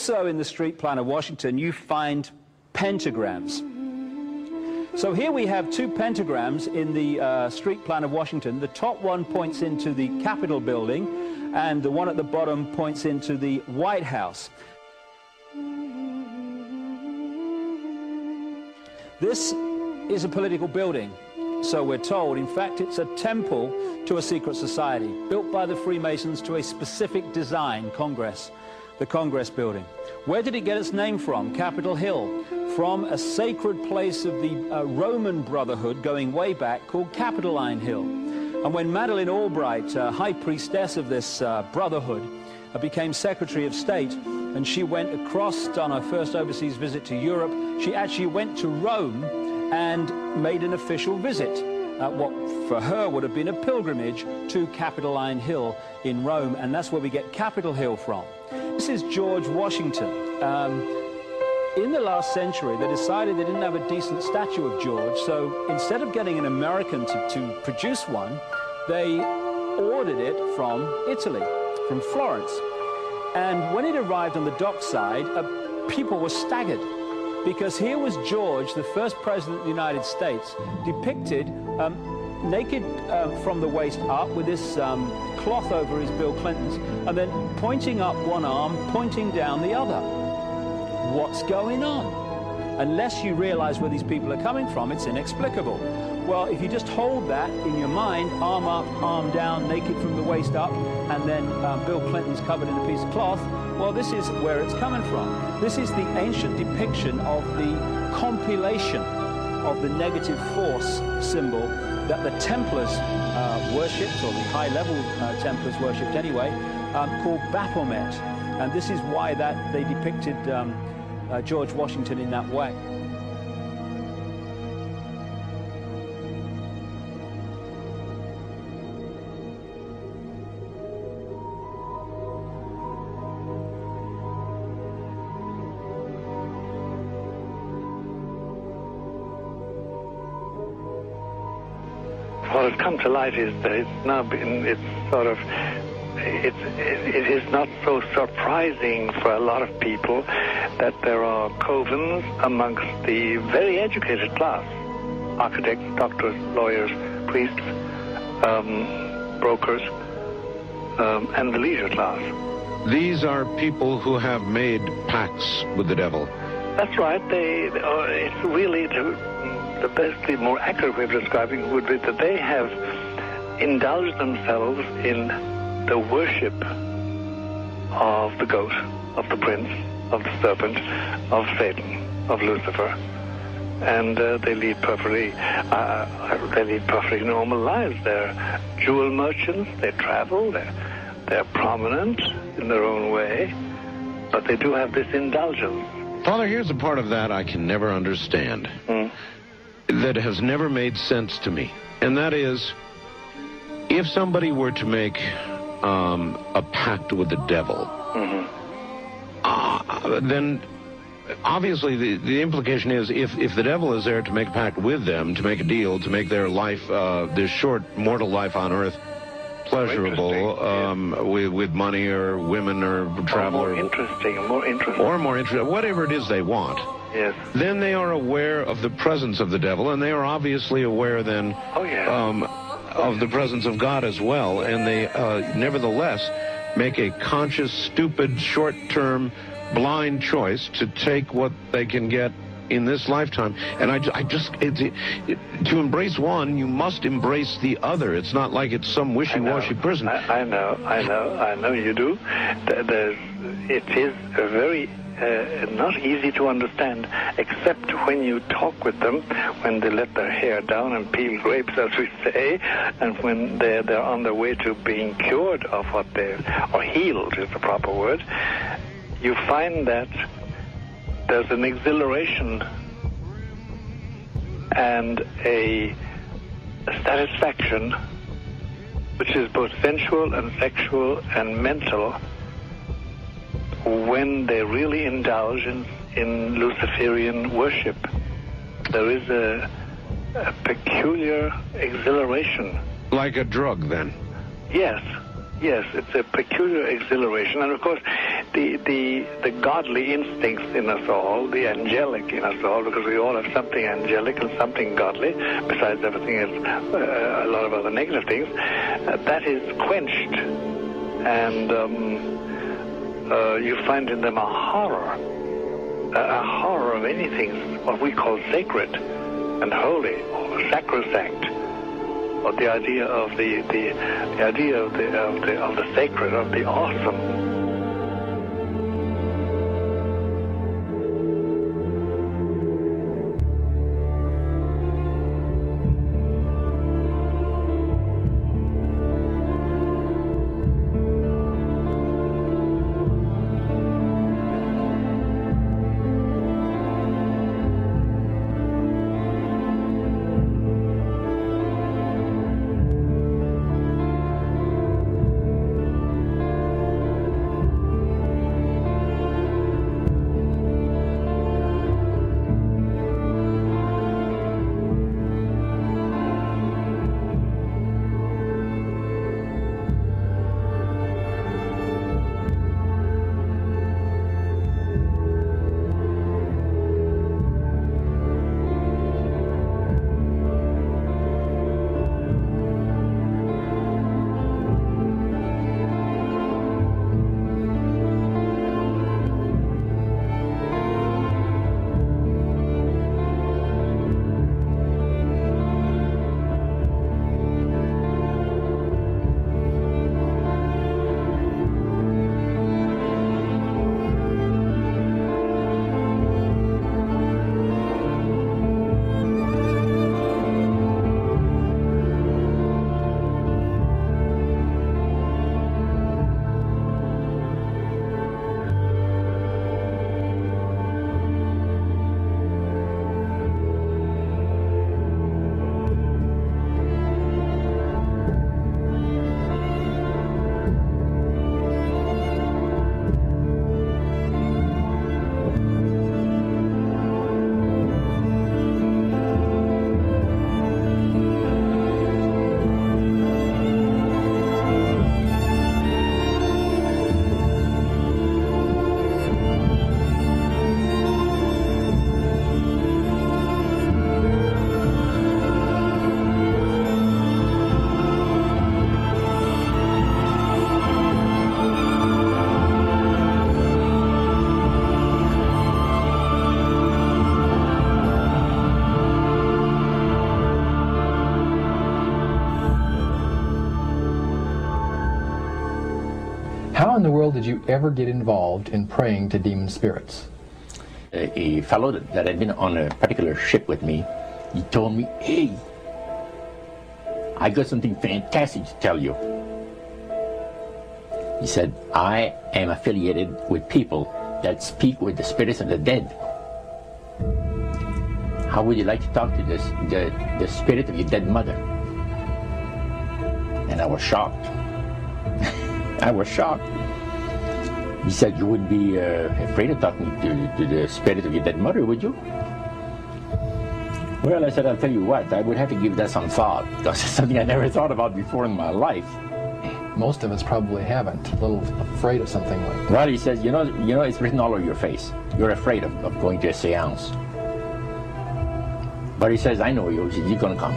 Also in the street plan of Washington, you find pentagrams. So here we have two pentagrams in the street plan of Washington. The top one points into the Capitol building, and the one at the bottom points into the White House. This is a political building, so we're told. In fact, it's a temple to a secret society, built by the Freemasons to a specific design, Congress, the Congress building. Where did it get its name from? Capitol Hill, from a sacred place of the Roman Brotherhood going way back called Capitoline Hill. And when Madeleine Albright, high priestess of this brotherhood, became Secretary of State, and she went across on her first overseas visit to Europe, she actually went to Rome and made an official visit, what for her would have been a pilgrimage to Capitoline Hill in Rome, and that's where we get Capitol Hill from. This is George Washington. In the last century, they decided they didn't have a decent statue of George, so instead of getting an American to produce one, they ordered it from Italy, from Florence. And when it arrived on the dockside, people were staggered, because here was George, the first president of the United States, depicted naked from the waist up with this cloth over his Bill Clinton's, and then pointing up one arm, pointing down the other. What's going on? Unless you realize where these people are coming from, it's inexplicable. Well, if you just hold that in your mind, arm up, arm down, naked from the waist up, and then Bill Clinton's covered in a piece of cloth, well, this is where it's coming from. This is the ancient depiction of the compilation of the negative force symbol that the Templars worshipped, or the high-level Templars worshipped anyway, called Baphomet. And this is why that they depicted George Washington in that way. What has come to light is that it's now been, it is not so surprising for a lot of people that there are covens amongst the very educated class, architects, doctors, lawyers, priests, brokers, and the leisure class. These are people who have made pacts with the devil. That's right. It's really the best, the more accurate way of describing it would be that they have indulged themselves in the worship of the goat, of the prince, of the serpent, of Satan, of Lucifer, and they lead perfectly normal lives. They're jewel merchants. They travel. They're prominent in their own way, but they do have this indulgence. Father, here's a part of that I can never understand, that has never made sense to me, and that is, if somebody were to make a pact with the devil, then obviously the implication is if the devil is there to make a pact with them, to make a deal, to make their life, their short mortal life on earth, pleasurable, with money or women or travel, or more interesting, whatever it is they want. Yes. Then they are aware of the presence of the devil, and they are obviously aware then of the presence of God as well, and they nevertheless make a conscious, stupid, short-term, blind choice to take what they can get in this lifetime. And to embrace one, you must embrace the other. It's not like it's some wishy-washy prison. I know you do. It is a very not easy to understand, except when you talk with them, when they let their hair down and peel grapes, as we say, and when they're on their way to being cured of what or healed is the proper word. You find that there's an exhilaration and a satisfaction which is both sensual and sexual and mental when they really indulge in Luciferian worship. There is a peculiar exhilaration. Like a drug, then? Yes, it's a peculiar exhilaration. And of course, the godly instincts in us all, the angelic in us all, because we all have something angelic and something godly, besides everything else, a lot of other negative things, that is quenched. And you find in them a horror of anything, what we call sacred and holy, or sacrosanct, or the idea of the idea of the sacred, of the awesome. How in the world did you ever get involved in praying to demon spirits? A fellow that had been on a particular ship with me, he told me, "Hey, I got something fantastic to tell you." He said, "I am affiliated with people that speak with the spirits of the dead. How would you like to talk to the spirit of your dead mother?" And I was shocked. I was shocked. He said, "You wouldn't be afraid of talking to the spirit of your dead mother, would you?" Well, I said, "I'll tell you what, I would have to give that some thought, because it's something I never thought about before in my life." Most of us probably haven't. A little afraid of something like that. Well, he says, you know, it's written all over your face. You're afraid of going to a seance. But he says, "I know you. You're going to come."